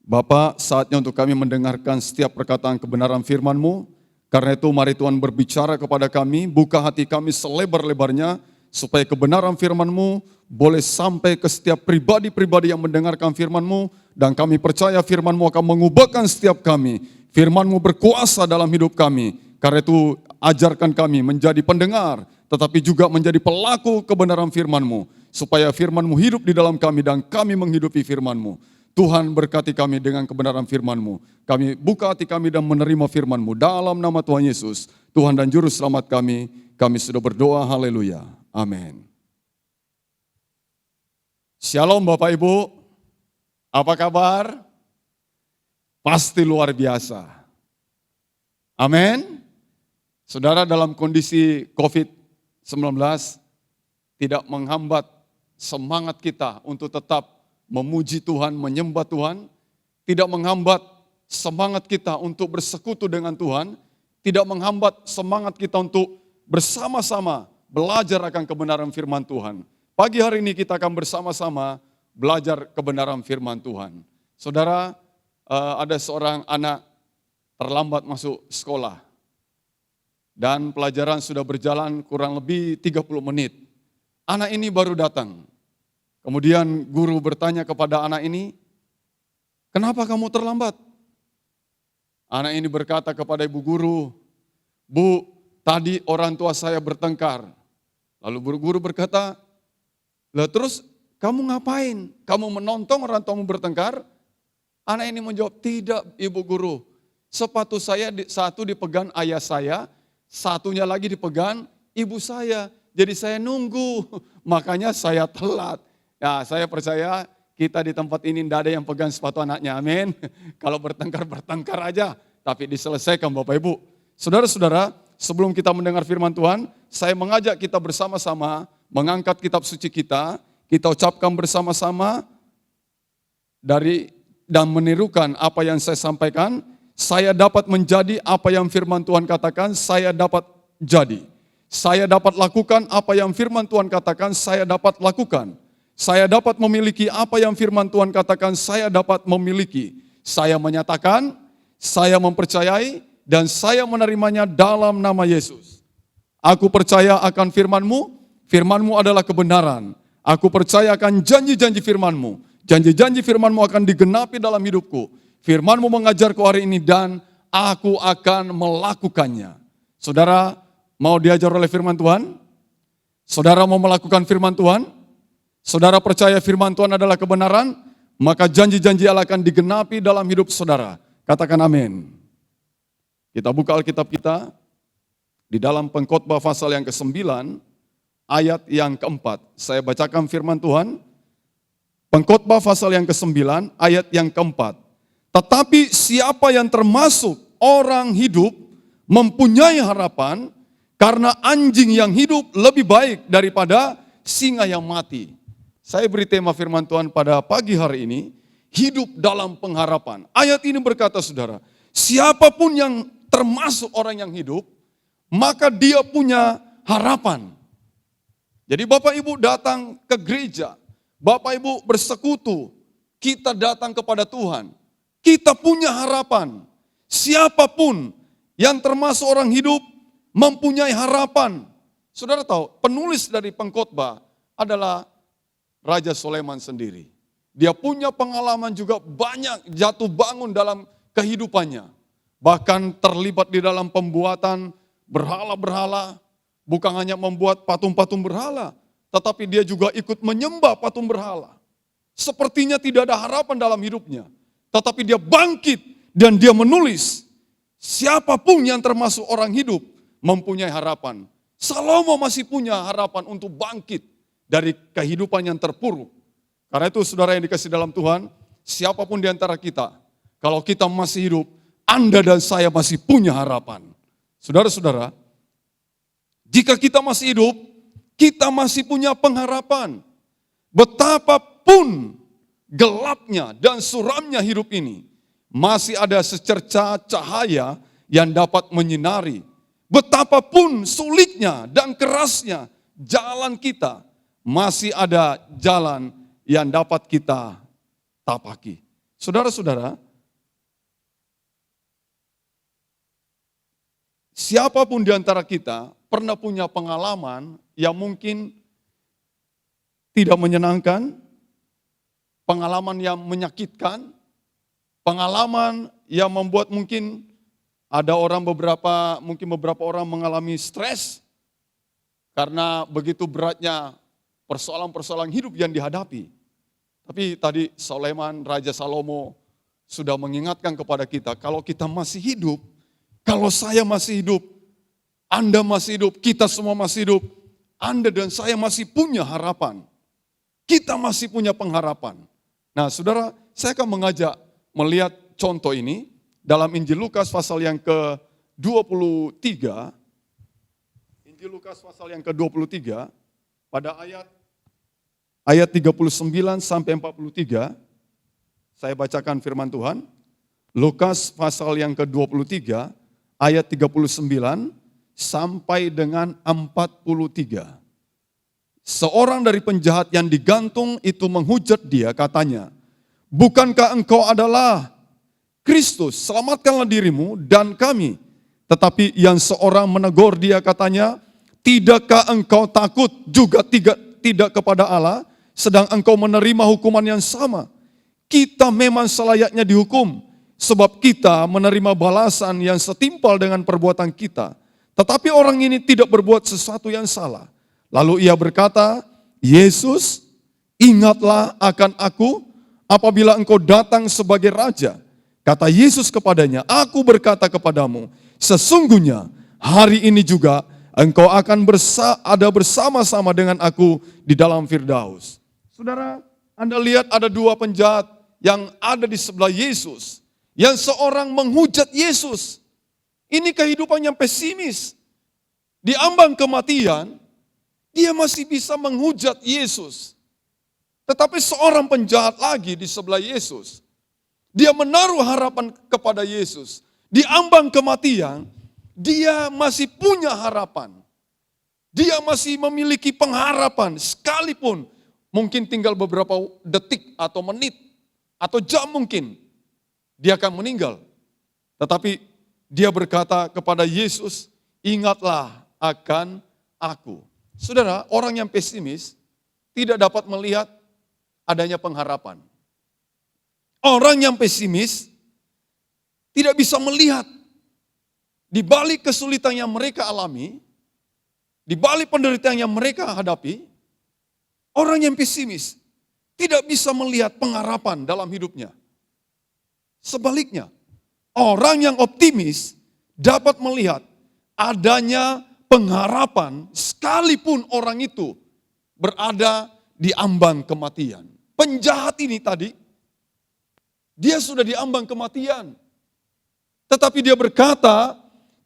Bapa, saatnya untuk kami mendengarkan setiap perkataan kebenaran firman-Mu. Karena itu mari Tuhan berbicara kepada kami, buka hati kami selebar-lebarnya, supaya kebenaran firman-Mu boleh sampai ke setiap pribadi-pribadi yang mendengarkan firman-Mu, dan kami percaya firman-Mu akan mengubahkan setiap kami. Firman-Mu berkuasa dalam hidup kami. Karena itu ajarkan kami menjadi pendengar, tetapi juga menjadi pelaku kebenaran firman-Mu, supaya firman-Mu hidup di dalam kami dan kami menghidupi firman-Mu. Tuhan berkati kami dengan kebenaran firman-Mu. Kami buka hati kami dan menerima firman-Mu. Dalam nama Tuhan Yesus, Tuhan dan Juru Selamat kami sudah berdoa, haleluya. Amin. Shalom Bapak Ibu, apa kabar? Pasti luar biasa. Amin. Saudara, dalam kondisi COVID-19 tidak menghambat semangat kita untuk tetap memuji Tuhan, menyembah Tuhan, tidak menghambat semangat kita untuk bersekutu dengan Tuhan, tidak menghambat semangat kita untuk bersama-sama belajar akan kebenaran firman Tuhan. Pagi hari ini kita akan bersama-sama belajar kebenaran firman Tuhan. Saudara, ada seorang anak terlambat masuk sekolah dan pelajaran sudah berjalan kurang lebih 30 menit. Anak ini baru datang. Kemudian guru bertanya kepada anak ini, "Kenapa kamu terlambat?" Anak ini berkata kepada ibu guru, "Bu, tadi orang tua saya bertengkar." Lalu guru berkata, "Lah terus kamu ngapain? Kamu menonton orang tuamu bertengkar?" Anak ini menjawab, "Tidak ibu guru, sepatu saya satu dipegang ayah saya, satunya lagi dipegang ibu saya. Jadi saya nunggu, makanya saya telat." Ya, saya percaya kita di tempat ini tidak ada yang pegang sepatu anaknya, amin. Kalau bertengkar aja, tapi diselesaikan Bapak Ibu. Saudara-saudara, sebelum kita mendengar firman Tuhan, saya mengajak kita bersama-sama mengangkat kitab suci kita ucapkan bersama-sama dan menirukan apa yang saya sampaikan. Saya dapat menjadi apa yang firman Tuhan katakan, saya dapat jadi. Saya dapat lakukan apa yang firman Tuhan katakan, saya dapat lakukan. Saya dapat memiliki apa yang firman Tuhan katakan, saya dapat memiliki. Saya menyatakan, saya mempercayai, dan saya menerimanya dalam nama Yesus. Aku percaya akan firman-Mu, firman-Mu adalah kebenaran. Aku percaya akan janji-janji firman-Mu. Janji-janji firman-Mu akan digenapi dalam hidupku. Firman-Mu mengajarku hari ini dan aku akan melakukannya. Saudara mau diajar oleh firman Tuhan? Saudara mau melakukan firman Tuhan? Saudara percaya firman Tuhan adalah kebenaran, maka janji-janji Allah akan digenapi dalam hidup saudara. Katakan amin. Kita buka Alkitab kita di dalam Pengkhotbah pasal yang ke-9, ayat yang ke-4. Saya bacakan firman Tuhan. Pengkhotbah pasal yang ke-9, ayat yang ke-4. Tetapi siapa yang termasuk orang hidup mempunyai harapan, karena anjing yang hidup lebih baik daripada singa yang mati. Saya beri tema firman Tuhan pada pagi hari ini, hidup dalam pengharapan. Ayat ini berkata saudara, siapapun yang termasuk orang yang hidup, maka dia punya harapan. Jadi Bapak Ibu datang ke gereja, Bapak Ibu bersekutu, kita datang kepada Tuhan, kita punya harapan. Siapapun yang termasuk orang hidup mempunyai harapan. Saudara tahu, penulis dari Pengkhotbah adalah Raja Sulaiman sendiri. Dia punya pengalaman juga banyak jatuh bangun dalam kehidupannya. Bahkan terlibat di dalam pembuatan berhala-berhala. Bukan hanya membuat patung-patung berhala, tetapi dia juga ikut menyembah patung berhala. Sepertinya tidak ada harapan dalam hidupnya. Tetapi dia bangkit dan dia menulis, siapapun yang termasuk orang hidup mempunyai harapan. Salomo masih punya harapan untuk bangkit dari kehidupan yang terpuruk. Karena itu saudara yang dikasih dalam Tuhan, siapapun di antara kita, kalau kita masih hidup, Anda dan saya masih punya harapan. Saudara-saudara, jika kita masih hidup, kita masih punya pengharapan. Betapapun gelapnya dan suramnya hidup ini, masih ada secerca cahaya yang dapat menyinari. Betapapun sulitnya dan kerasnya jalan kita, masih ada jalan yang dapat kita tapaki. Saudara-saudara, siapapun di antara kita pernah punya pengalaman yang mungkin tidak menyenangkan, pengalaman yang menyakitkan, pengalaman yang membuat mungkin ada beberapa orang mengalami stres karena begitu beratnya persoalan-persoalan hidup yang dihadapi. Tapi tadi Raja Salomo sudah mengingatkan kepada kita, kalau kita masih hidup, kalau saya masih hidup, Anda masih hidup, kita semua masih hidup, Anda dan saya masih punya harapan. Kita masih punya pengharapan. Nah, saudara, saya akan mengajak melihat contoh ini dalam Injil Lukas pasal yang ke-23. Injil Lukas pasal yang ke-23 pada ayat 39 sampai 43. Saya bacakan firman Tuhan. Lukas pasal yang ke-23 ayat 39 sampai dengan 43. Seorang dari penjahat yang digantung itu menghujat dia, katanya, "Bukankah engkau adalah Kristus? Selamatkanlah dirimu dan kami." Tetapi yang seorang menegur dia, katanya, "Tidakkah engkau takut juga tidak kepada Allah, sedang engkau menerima hukuman yang sama? Kita memang selayaknya dihukum, sebab kita menerima balasan yang setimpal dengan perbuatan kita. Tetapi orang ini tidak berbuat sesuatu yang salah." Lalu ia berkata, "Yesus, ingatlah akan aku apabila engkau datang sebagai raja." Kata Yesus kepadanya, "Aku berkata kepadamu, sesungguhnya hari ini juga engkau akan ada bersama-sama dengan aku di dalam Firdaus." Saudara, Anda lihat ada dua penjahat yang ada di sebelah Yesus. Yang seorang menghujat Yesus. Ini kehidupan yang pesimis. Di ambang kematian, dia masih bisa menghujat Yesus. Tetapi seorang penjahat lagi di sebelah Yesus, dia menaruh harapan kepada Yesus. Di ambang kematian, dia masih punya harapan. Dia masih memiliki pengharapan, sekalipun mungkin tinggal beberapa detik atau menit, atau jam mungkin, dia akan meninggal. Tetapi dia berkata kepada Yesus, "Ingatlah akan aku." Saudara, orang yang pesimis tidak dapat melihat adanya pengharapan. Orang yang pesimis tidak bisa melihat di balik kesulitan yang mereka alami, di balik penderitaan yang mereka hadapi, orang yang pesimis tidak bisa melihat pengharapan dalam hidupnya. Sebaliknya, orang yang optimis dapat melihat adanya pengharapan sekalipun orang itu berada di ambang kematian. Penjahat ini tadi, dia sudah di ambang kematian. Tetapi dia berkata,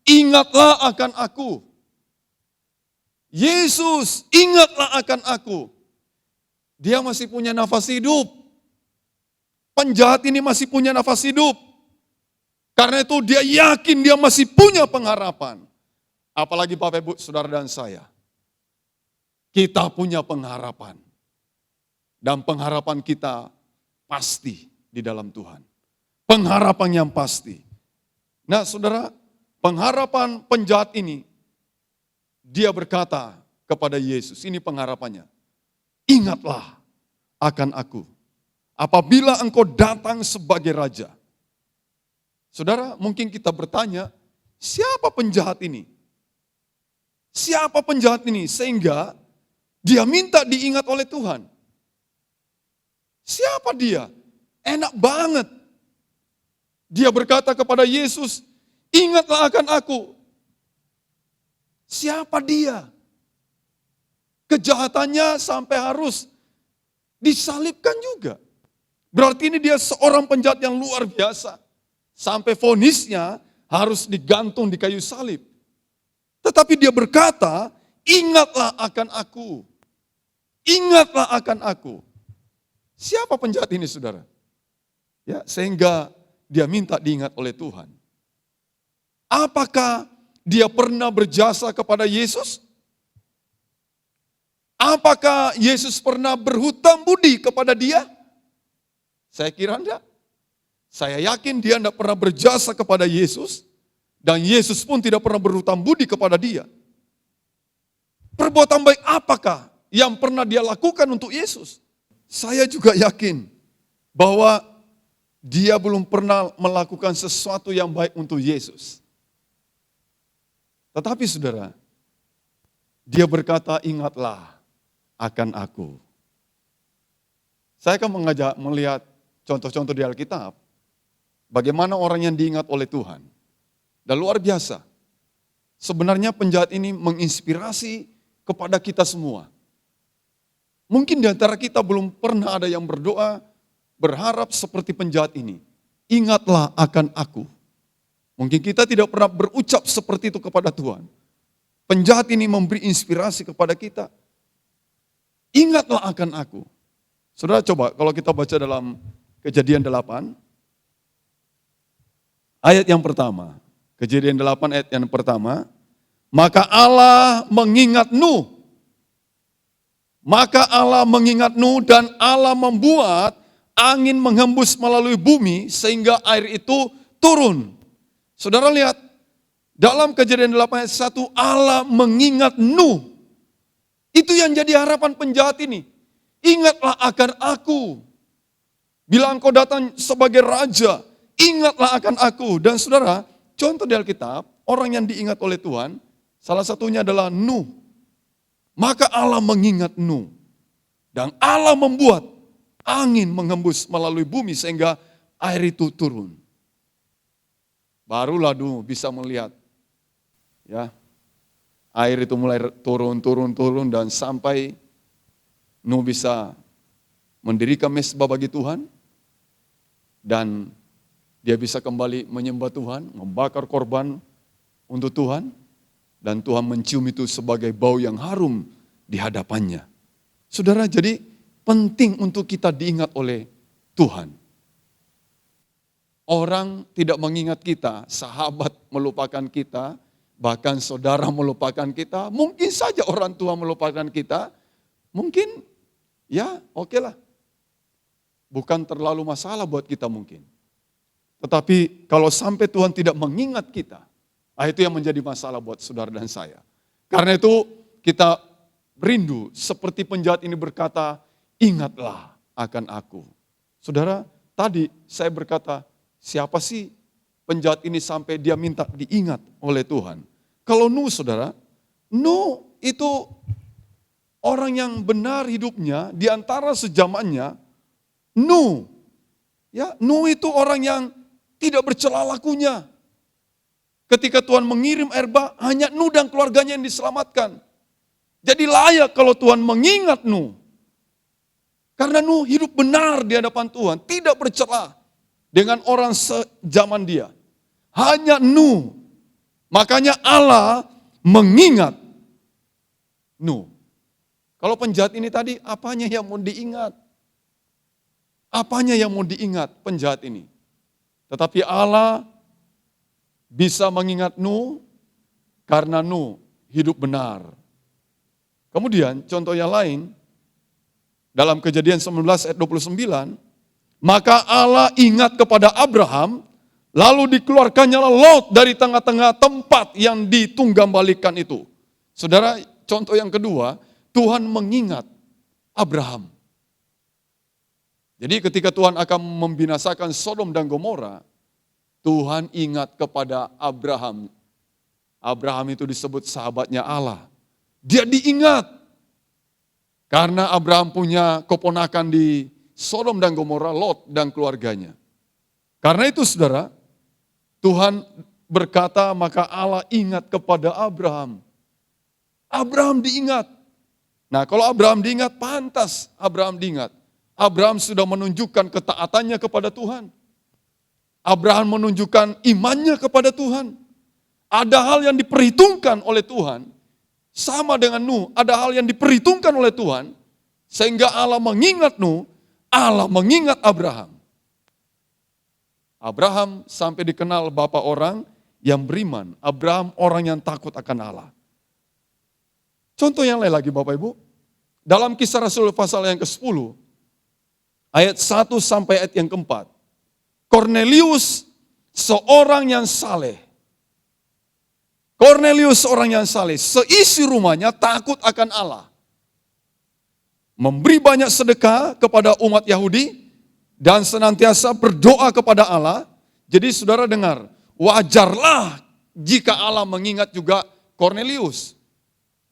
"Ingatlah akan aku." Yesus, ingatlah akan aku. Dia masih punya nafas hidup. Penjahat ini masih punya nafas hidup. Karena itu dia yakin dia masih punya pengharapan. Apalagi Bapak Ibu, Saudara dan saya. Kita punya pengharapan. Dan pengharapan kita pasti di dalam Tuhan. Pengharapan yang pasti. Nah saudara, pengharapan penjahat ini, dia berkata kepada Yesus, ini pengharapannya. "Ingatlah akan aku apabila engkau datang sebagai raja." Saudara, mungkin kita bertanya, siapa penjahat ini? Siapa penjahat ini sehingga dia minta diingat oleh Tuhan? Siapa dia? Enak banget. Dia berkata kepada Yesus, "Ingatlah akan aku." Siapa dia? Kejahatannya sampai harus disalibkan juga. Berarti ini dia seorang penjahat yang luar biasa. Sampai vonisnya harus digantung di kayu salib. Tetapi dia berkata, "Ingatlah akan aku." Ingatlah akan aku. Siapa penjahat ini, saudara? Ya, sehingga dia minta diingat oleh Tuhan. Apakah dia pernah berjasa kepada Yesus? Apakah Yesus pernah berhutang budi kepada dia? Saya kira enggak. Saya yakin dia tidak pernah berjasa kepada Yesus, dan Yesus pun tidak pernah berhutang budi kepada dia. Perbuatan baik apakah yang pernah dia lakukan untuk Yesus? Saya juga yakin bahwa dia belum pernah melakukan sesuatu yang baik untuk Yesus. Tetapi saudara, dia berkata, ingatlah akan aku. Saya akan mengajak melihat contoh-contoh di Alkitab, bagaimana orang yang diingat oleh Tuhan. Dan luar biasa, sebenarnya penjahat ini menginspirasi kepada kita semua. Mungkin di antara kita belum pernah ada yang berdoa, berharap seperti penjahat ini. Ingatlah akan aku. Mungkin kita tidak pernah berucap seperti itu kepada Tuhan. Penjahat ini memberi inspirasi kepada kita. Ingatlah akan aku. Saudara coba kalau kita baca dalam Kejadian 8, ayat yang pertama. Kejadian 8 ayat yang pertama. Maka Allah mengingat Nuh. Maka Allah mengingat Nuh dan Allah membuat angin menghembus melalui bumi sehingga air itu turun. Saudara lihat, dalam Kejadian 8 ayat 1, Allah mengingat Nuh. Itu yang jadi harapan penjahat ini. Ingatlah akan aku. Bila engkau datang sebagai raja, ingatlah akan aku. Dan saudara, contoh di Alkitab, orang yang diingat oleh Tuhan, salah satunya adalah Nuh. Maka Allah mengingat Nuh. Dan Allah membuat angin menghembus melalui bumi sehingga air itu turun. Barulah Nuh bisa melihat, ya, air itu mulai turun dan sampai Nuh bisa mendirikan mezbah bagi Tuhan dan dia bisa kembali menyembah Tuhan, membakar korban untuk Tuhan dan Tuhan mencium itu sebagai bau yang harum di hadapannya. Saudara, jadi penting untuk kita diingat oleh Tuhan. Orang tidak mengingat kita, sahabat melupakan kita, bahkan saudara melupakan kita, mungkin saja orang tua melupakan kita, mungkin ya oke lah. Bukan terlalu masalah buat kita mungkin. Tetapi kalau sampai Tuhan tidak mengingat kita, itu yang menjadi masalah buat saudara dan saya. Karena itu kita rindu seperti penjahat ini berkata, ingatlah akan aku. Saudara, tadi saya berkata, siapa sih penjahat ini sampai dia minta diingat oleh Tuhan? Kalau Nuh, saudara, Nuh itu orang yang benar hidupnya di antara sejamannya. Nuh itu orang yang tidak bercela lakunya. Ketika Tuhan mengirim air bah, hanya Nuh dan keluarganya yang diselamatkan. Jadi layak kalau Tuhan mengingat Nuh. Karena Nuh hidup benar di hadapan Tuhan, tidak bercela dengan orang sejaman dia. Hanya Nuh. Makanya Allah mengingat Nuh. Kalau penjahat ini tadi, apanya yang mau diingat? Apanya yang mau diingat penjahat ini? Tetapi Allah bisa mengingat Nuh karena Nuh hidup benar. Kemudian contoh yang lain, dalam Kejadian 19 ayat 29, maka Allah ingat kepada Abraham, lalu dikeluarkannya Lot dari tengah-tengah tempat yang ditunggambalikan itu. Saudara, contoh yang kedua, Tuhan mengingat Abraham. Jadi ketika Tuhan akan membinasakan Sodom dan Gomora, Tuhan ingat kepada Abraham. Abraham itu disebut sahabatnya Allah. Dia diingat. Karena Abraham punya keponakan di Sodom dan Gomora, Lot dan keluarganya. Karena itu saudara, Tuhan berkata maka Allah ingat kepada Abraham. Abraham diingat. Nah kalau Abraham diingat, pantas Abraham diingat. Abraham sudah menunjukkan ketaatannya kepada Tuhan. Abraham menunjukkan imannya kepada Tuhan. Ada hal yang diperhitungkan oleh Tuhan. Sama dengan Nuh, ada hal yang diperhitungkan oleh Tuhan. Sehingga Allah mengingat Nuh, Allah mengingat Abraham. Abraham sampai dikenal bapa orang yang beriman. Abraham orang yang takut akan Allah. Contoh yang lain lagi Bapak Ibu. Dalam Kisah Rasul pasal yang ke-10, ayat 1 sampai ayat yang keempat. Kornelius seorang yang saleh. Kornelius seorang yang saleh. Seisi rumahnya takut akan Allah. Memberi banyak sedekah kepada umat Yahudi dan senantiasa berdoa kepada Allah. Jadi saudara dengar, wajarlah jika Allah mengingat juga Kornelius.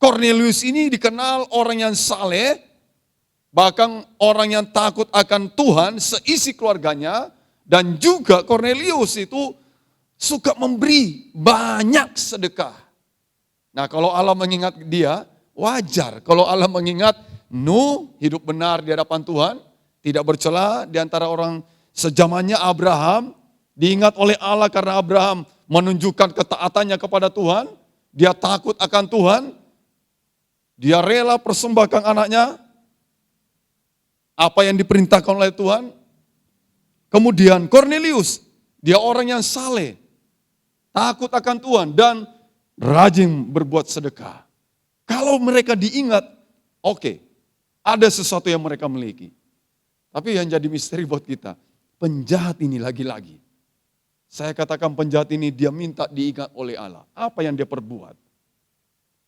Kornelius ini dikenal orang yang saleh, bahkan orang yang takut akan Tuhan seisi keluarganya, dan juga Kornelius itu suka memberi banyak sedekah. Nah, kalau Allah mengingat dia, wajar. Kalau Allah mengingat Nuh hidup benar di hadapan Tuhan, tidak bercela di antara orang sejamannya Abraham, diingat oleh Allah karena Abraham menunjukkan ketaatannya kepada Tuhan, dia takut akan Tuhan, dia rela persembahkan anaknya, apa yang diperintahkan oleh Tuhan. Kemudian Kornelius, dia orang yang saleh, takut akan Tuhan dan rajin berbuat sedekah. Kalau mereka diingat, oke, ada sesuatu yang mereka miliki. Tapi yang jadi misteri buat kita, penjahat ini lagi-lagi. Saya katakan penjahat ini dia minta diingat oleh Allah. Apa yang dia perbuat?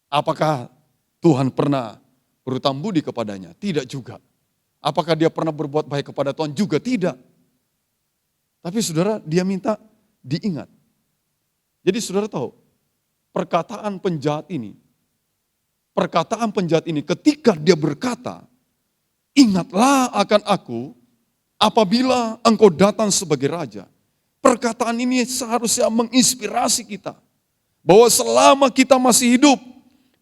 Apakah Tuhan pernah berhutang budi kepadanya? Tidak juga. Apakah dia pernah berbuat baik kepada Tuhan? Juga tidak. Tapi saudara, dia minta diingat. Jadi saudara tahu, perkataan penjahat ini ketika dia berkata, ingatlah akan aku apabila engkau datang sebagai raja. Perkataan ini seharusnya menginspirasi kita. Bahwa selama kita masih hidup,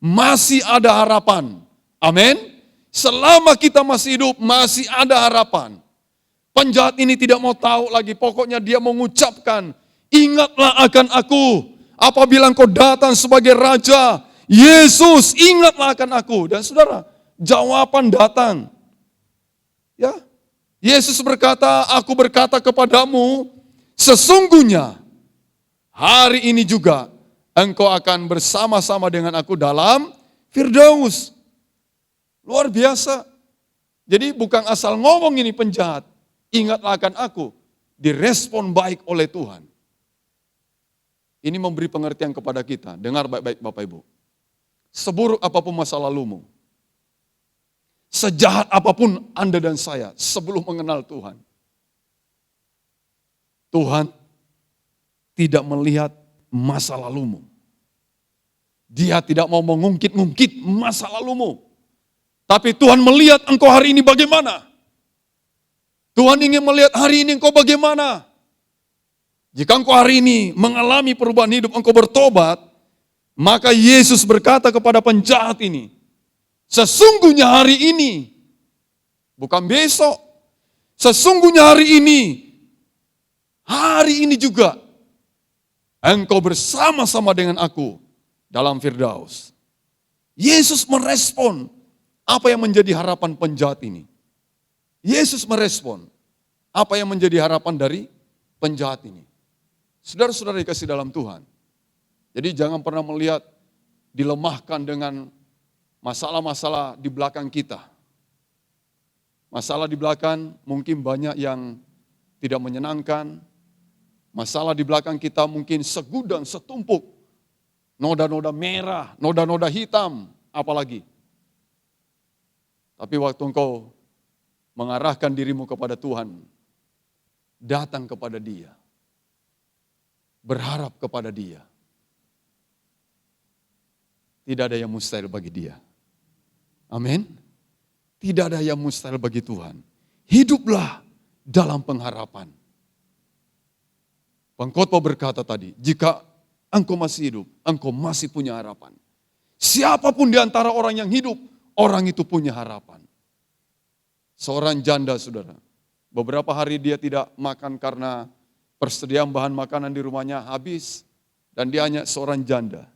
masih ada harapan. Amin. Selama kita masih hidup, masih ada harapan. Penjahat ini tidak mau tahu lagi, pokoknya dia mengucapkan, ingatlah akan aku apabila engkau datang sebagai raja. Yesus, ingatlah akan aku. Dan saudara, jawaban datang. Ya, Yesus berkata, aku berkata kepadamu, sesungguhnya hari ini juga engkau akan bersama-sama dengan aku dalam Firdaus. Luar biasa. Jadi bukan asal ngomong ini penjahat, ingatlah akan aku, direspon baik oleh Tuhan. Ini memberi pengertian kepada kita. Dengar baik-baik Bapak Ibu. Seburuk apapun masa lalumu, sejahat apapun Anda dan saya sebelum mengenal Tuhan, Tuhan tidak melihat masa lalumu. Dia tidak mau mengungkit-ungkit masa lalumu. Tapi Tuhan melihat engkau hari ini bagaimana. Tuhan ingin melihat hari ini engkau bagaimana. Jika engkau hari ini mengalami perubahan hidup, engkau bertobat, maka Yesus berkata kepada penjahat ini, sesungguhnya hari ini, bukan besok, sesungguhnya hari ini juga, engkau bersama-sama dengan aku dalam Firdaus. Yesus merespon apa yang menjadi harapan penjahat ini. Yesus merespon apa yang menjadi harapan dari penjahat ini. Saudara-saudara dikasih dalam Tuhan. Jadi jangan pernah melihat dilemahkan dengan masalah-masalah di belakang kita. Masalah di belakang mungkin banyak yang tidak menyenangkan. Masalah di belakang kita mungkin segudang, setumpuk. Noda-noda merah, noda-noda hitam, apalagi. Tapi waktu engkau mengarahkan dirimu kepada Tuhan, datang kepada Dia, berharap kepada Dia, tidak ada yang mustahil bagi Dia. Amin. Tidak ada yang mustahil bagi Tuhan. Hiduplah dalam pengharapan. Pengkhotbah berkata tadi, jika engkau masih hidup, engkau masih punya harapan. Siapapun di antara orang yang hidup, orang itu punya harapan. Seorang janda, saudara, beberapa hari dia tidak makan karena persediaan bahan makanan di rumahnya habis, dan dia hanya seorang janda.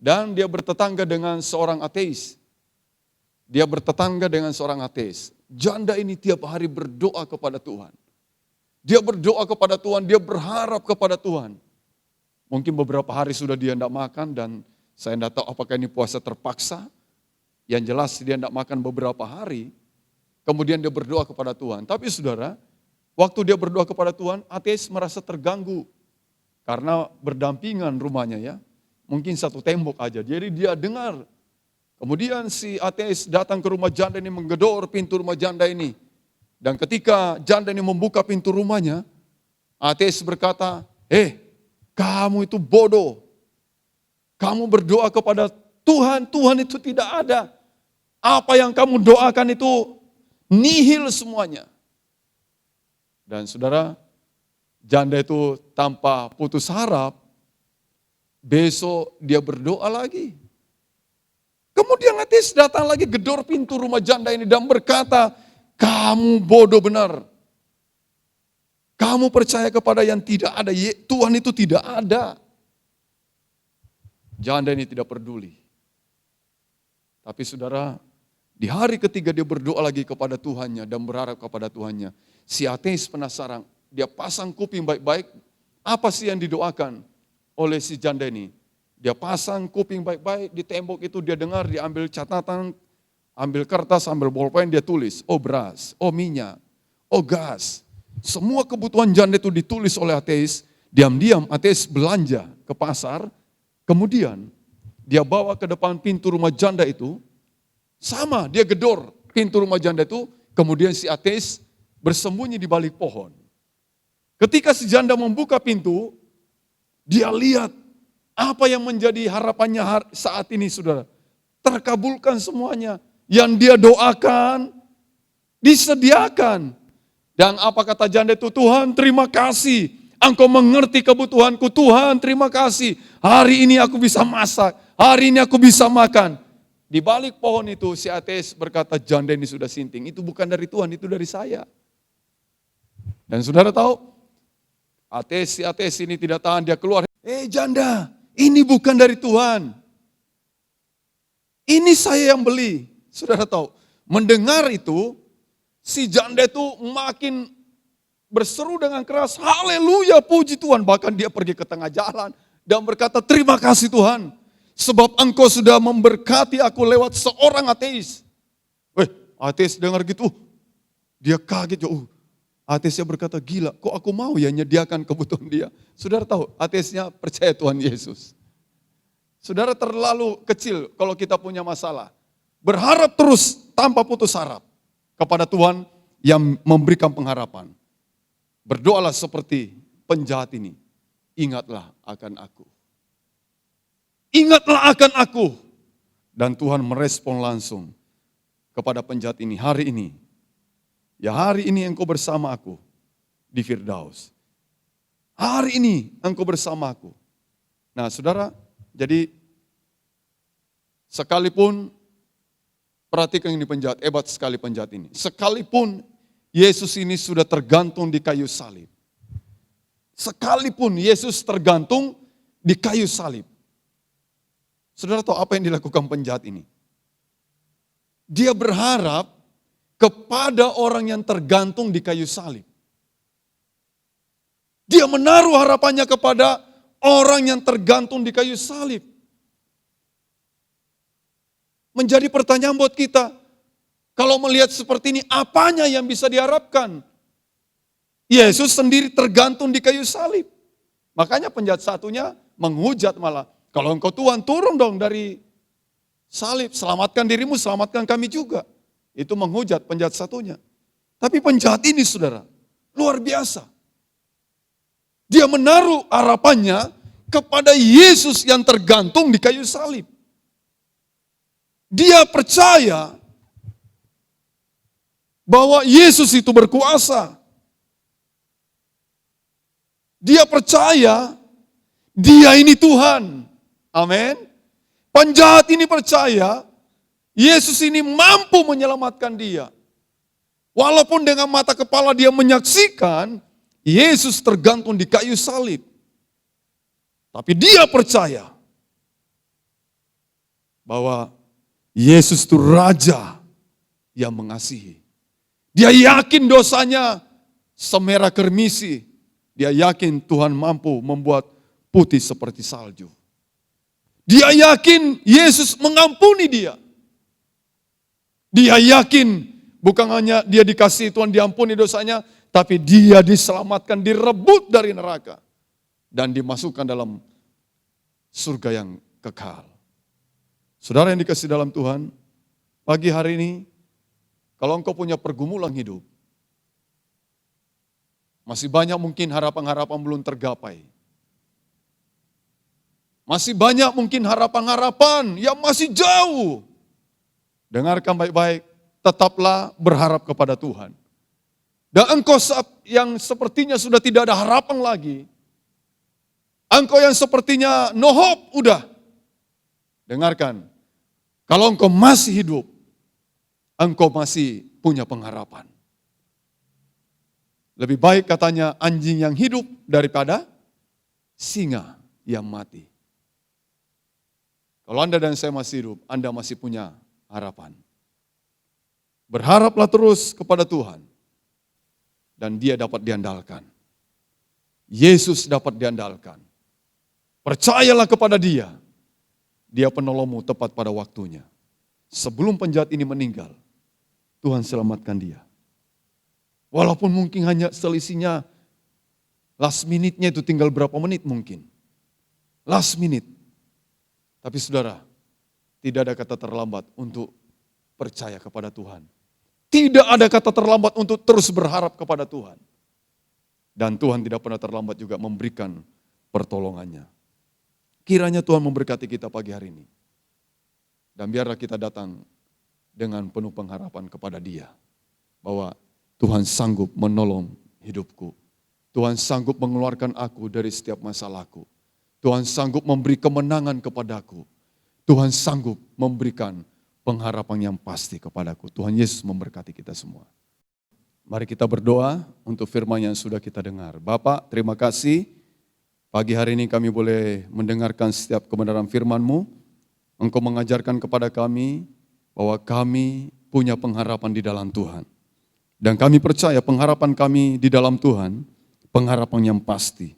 Dan dia bertetangga dengan seorang ateis. Janda ini tiap hari berdoa kepada Tuhan. Dia berdoa kepada Tuhan, dia berharap kepada Tuhan. Mungkin beberapa hari sudah dia tidak makan dan saya tidak tahu apakah ini puasa terpaksa. Yang jelas dia tidak makan beberapa hari. Kemudian dia berdoa kepada Tuhan. Tapi saudara, Waktu dia berdoa kepada Tuhan, ateis merasa terganggu. Karena berdampingan rumahnya ya. Mungkin satu tembok aja. Jadi dia dengar. Kemudian si ateis datang ke rumah janda ini, menggedor pintu rumah janda ini. Dan ketika janda ini membuka pintu rumahnya, ateis berkata, kamu itu bodoh. Kamu berdoa kepada Tuhan, Tuhan itu tidak ada. Apa yang kamu doakan itu nihil semuanya. Dan saudara, janda itu tanpa putus harap, besok dia berdoa lagi. Kemudian ateis datang lagi, gedor pintu rumah janda ini dan berkata, kamu bodoh benar. Kamu percaya kepada yang tidak ada, Tuhan itu tidak ada. Janda ini tidak peduli. Tapi saudara, di hari ketiga dia berdoa lagi kepada Tuhannya dan berharap kepada Tuhannya. Si ateis penasaran, dia pasang kuping baik-baik, apa sih yang didoakan oleh si janda ini? Dia pasang kuping baik-baik, di tembok itu dia dengar, dia ambil catatan, ambil kertas, ambil bolpen, dia tulis, oh beras, oh minyak, oh gas. Semua kebutuhan janda itu ditulis oleh ateis, diam-diam ateis belanja ke pasar, kemudian dia bawa ke depan pintu rumah janda itu, sama dia gedor pintu rumah janda itu, kemudian si ateis bersembunyi di balik pohon. Ketika si janda membuka pintu, dia lihat apa yang menjadi harapannya saat ini saudara. Terkabulkan semuanya. Yang dia doakan, disediakan. Dan apa kata janda itu? Tuhan terima kasih. Engkau mengerti kebutuhanku. Tuhan terima kasih. Hari ini aku bisa masak. Hari ini aku bisa makan. Di balik pohon itu si ateis berkata, janda ini sudah sinting. Itu bukan dari Tuhan, itu dari saya. Dan saudara tahu, si ateis ini tidak tahan, dia keluar. Janda, ini bukan dari Tuhan. Ini saya yang beli. Saudara tahu, mendengar itu, si janda itu makin berseru dengan keras, haleluya puji Tuhan. Bahkan dia pergi ke tengah jalan dan berkata, terima kasih Tuhan. Sebab engkau sudah memberkati aku lewat seorang ateis. Ateis dengar gitu, dia kaget. Ateisnya berkata, gila kok aku mau ya menyediakan kebutuhan dia. Saudara tahu, ateisnya percaya Tuhan Yesus. Saudara terlalu kecil kalau kita punya masalah. Berharap terus tanpa putus harap kepada Tuhan yang memberikan pengharapan. Berdoalah seperti penjahat ini. Ingatlah akan aku. Ingatlah akan aku. Dan Tuhan merespon langsung kepada penjahat ini. Hari ini, ya hari ini engkau bersama aku di Firdaus. Hari ini engkau bersama aku. Nah saudara, jadi sekalipun, perhatikan ini penjahat, hebat sekali penjahat ini. Sekalipun Yesus ini sudah tergantung di kayu salib. Sekalipun Yesus tergantung di kayu salib. Saudara tahu apa yang dilakukan penjahat ini? Dia berharap kepada orang yang tergantung di kayu salib. Dia menaruh harapannya kepada orang yang tergantung di kayu salib. Menjadi pertanyaan buat kita, kalau melihat seperti ini, apanya yang bisa diharapkan? Yesus sendiri tergantung di kayu salib. Makanya penjahat satunya menghujat malah, kalau engkau Tuhan turun dong dari salib, selamatkan dirimu, selamatkan kami juga. Itu menghujat penjahat satunya. Tapi penjahat ini saudara, luar biasa. Dia menaruh harapannya kepada Yesus yang tergantung di kayu salib. Dia percaya bahwa Yesus itu berkuasa. Dia percaya dia ini Tuhan. Amin. Penjahat ini percaya Yesus ini mampu menyelamatkan dia. Walaupun dengan mata kepala dia menyaksikan Yesus tergantung di kayu salib. Tapi dia percaya bahwa Yesus itu Raja yang mengasihi. Dia yakin dosanya semerah kermisi. Dia yakin Tuhan mampu membuat putih seperti salju. Dia yakin Yesus mengampuni dia. Dia yakin bukan hanya dia dikasihi Tuhan diampuni dosanya, tapi dia diselamatkan, direbut dari neraka, dan dimasukkan dalam surga yang kekal. Saudara yang dikasihi dalam Tuhan, pagi hari ini, kalau engkau punya pergumulan hidup, masih banyak mungkin harapan-harapan belum tergapai. Masih banyak mungkin harapan-harapan yang masih jauh. Dengarkan baik-baik, tetaplah berharap kepada Tuhan. Dan engkau yang sepertinya sudah tidak ada harapan lagi, engkau yang sepertinya no hope, udah. Dengarkan, kalau engkau masih hidup, engkau masih punya pengharapan. Lebih baik katanya anjing yang hidup daripada singa yang mati. Kalau Anda dan saya masih hidup, Anda masih punya harapan. Berharaplah terus kepada Tuhan. Dan Dia dapat diandalkan. Yesus dapat diandalkan. Percayalah kepada Dia. Dia penolongmu tepat pada waktunya. Sebelum penjahat ini meninggal, Tuhan selamatkan dia. Walaupun mungkin hanya selisihnya last minute-nya itu tinggal berapa menit mungkin. Last minute. Tapi saudara, tidak ada kata terlambat untuk percaya kepada Tuhan. Tidak ada kata terlambat untuk terus berharap kepada Tuhan. Dan Tuhan tidak pernah terlambat juga memberikan pertolongannya. Kiranya Tuhan memberkati kita pagi hari ini. Dan biarlah kita datang dengan penuh pengharapan kepada Dia. Bahwa Tuhan sanggup menolong hidupku. Tuhan sanggup mengeluarkan aku dari setiap masalahku. Tuhan sanggup memberi kemenangan kepadaku. Tuhan sanggup memberikan pengharapan yang pasti kepadaku. Tuhan Yesus memberkati kita semua. Mari kita berdoa untuk firman yang sudah kita dengar. Bapak, terima kasih. Pagi hari ini kami boleh mendengarkan setiap kebenaran firman-Mu. Engkau mengajarkan kepada kami bahwa kami punya pengharapan di dalam Tuhan. Dan kami percaya pengharapan kami di dalam Tuhan, pengharapan yang pasti.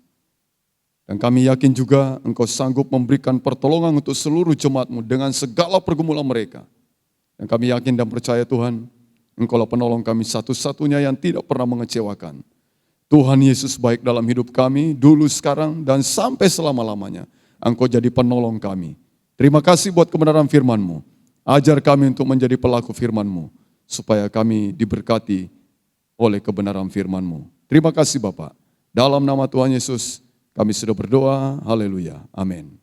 Dan kami yakin juga Engkau sanggup memberikan pertolongan untuk seluruh jemaat-Mu dengan segala pergumulan mereka. Dan kami yakin dan percaya Tuhan, Engkaulah penolong kami satu-satunya yang tidak pernah mengecewakan. Tuhan Yesus baik dalam hidup kami, dulu, sekarang, dan sampai selama-lamanya. Engkau jadi penolong kami. Terima kasih buat kebenaran firman-Mu. Ajar kami untuk menjadi pelaku firman-Mu, supaya kami diberkati oleh kebenaran firman-Mu. Terima kasih Bapak. Dalam nama Tuhan Yesus, kami sudah berdoa, haleluya, amin.